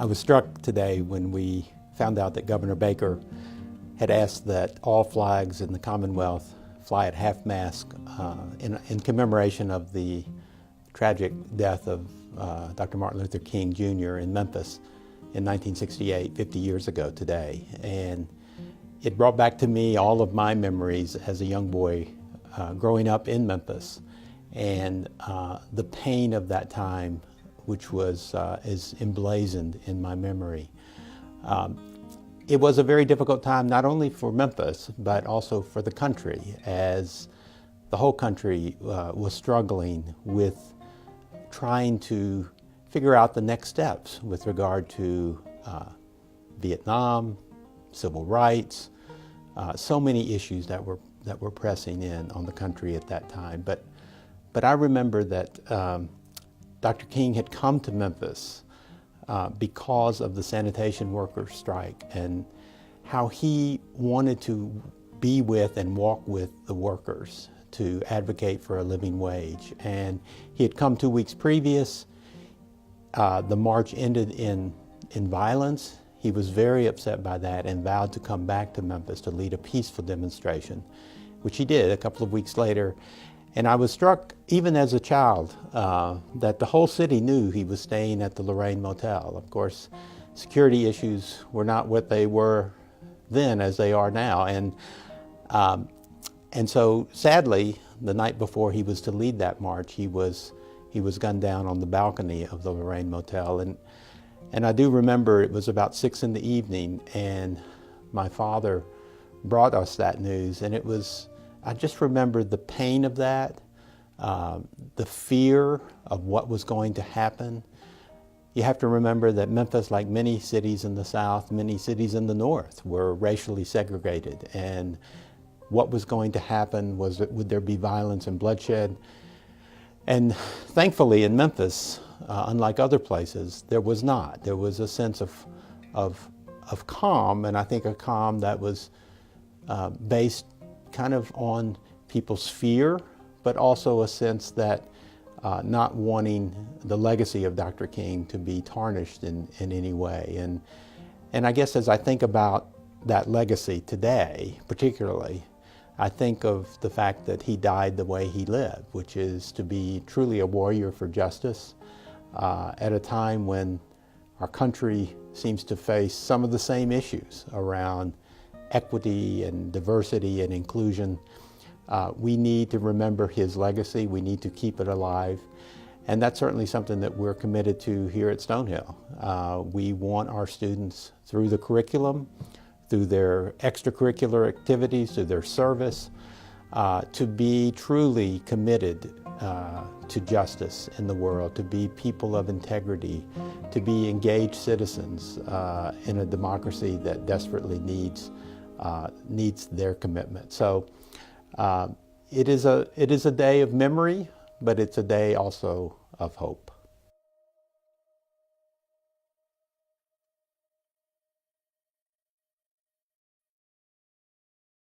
I was struck today when we found out that Governor Baker had asked that all flags in the Commonwealth fly at half-mast in commemoration of the tragic death of Dr. Martin Luther King Jr. in Memphis in 1968, 50 years ago today. And it brought back to me all of my memories as a young boy growing up in Memphis, and the pain of that time, which is emblazoned in my memory. It was a very difficult time, not only for Memphis, but also for the country, as the whole country was struggling with trying to figure out the next steps with regard to Vietnam, civil rights, so many issues that were pressing in on the country at that time. But I remember that Dr. King had come to Memphis because of the sanitation workers' strike, and how he wanted to be with and walk with the workers to advocate for a living wage. And he had come 2 weeks previous. The march ended in violence. He was very upset by that and vowed to come back to Memphis to lead a peaceful demonstration, which he did a couple of weeks later. And I was struck, even as a child, that the whole city knew he was staying at the Lorraine Motel. Of course, security issues were not what they were then as they are now. And so, sadly, the night before he was to lead that march, he was gunned down on the balcony of the Lorraine Motel. And I do remember it was about 6 in the evening, and my father brought us that news, and I just remember the pain of that, the fear of what was going to happen. You have to remember that Memphis, like many cities in the South, many cities in the North, were racially segregated. And what was going to happen was, would there be violence and bloodshed? And thankfully in Memphis, unlike other places, there was not. There was a sense of calm, and I think a calm that was based kind of on people's fear, but also a sense that not wanting the legacy of Dr. King to be tarnished in any way. And I guess as I think about that legacy today, particularly, I think of the fact that he died the way he lived, which is to be truly a warrior for justice at a time when our country seems to face some of the same issues around equity and diversity and inclusion. We need to remember his legacy. We need to keep it alive. And that's certainly something that we're committed to here at Stonehill. We want our students, through the curriculum, through their extracurricular activities, through their service, to be truly committed to justice in the world, to be people of integrity, to be engaged citizens in a democracy that desperately needs their commitment. So it is a day of memory, but it's a day also of hope.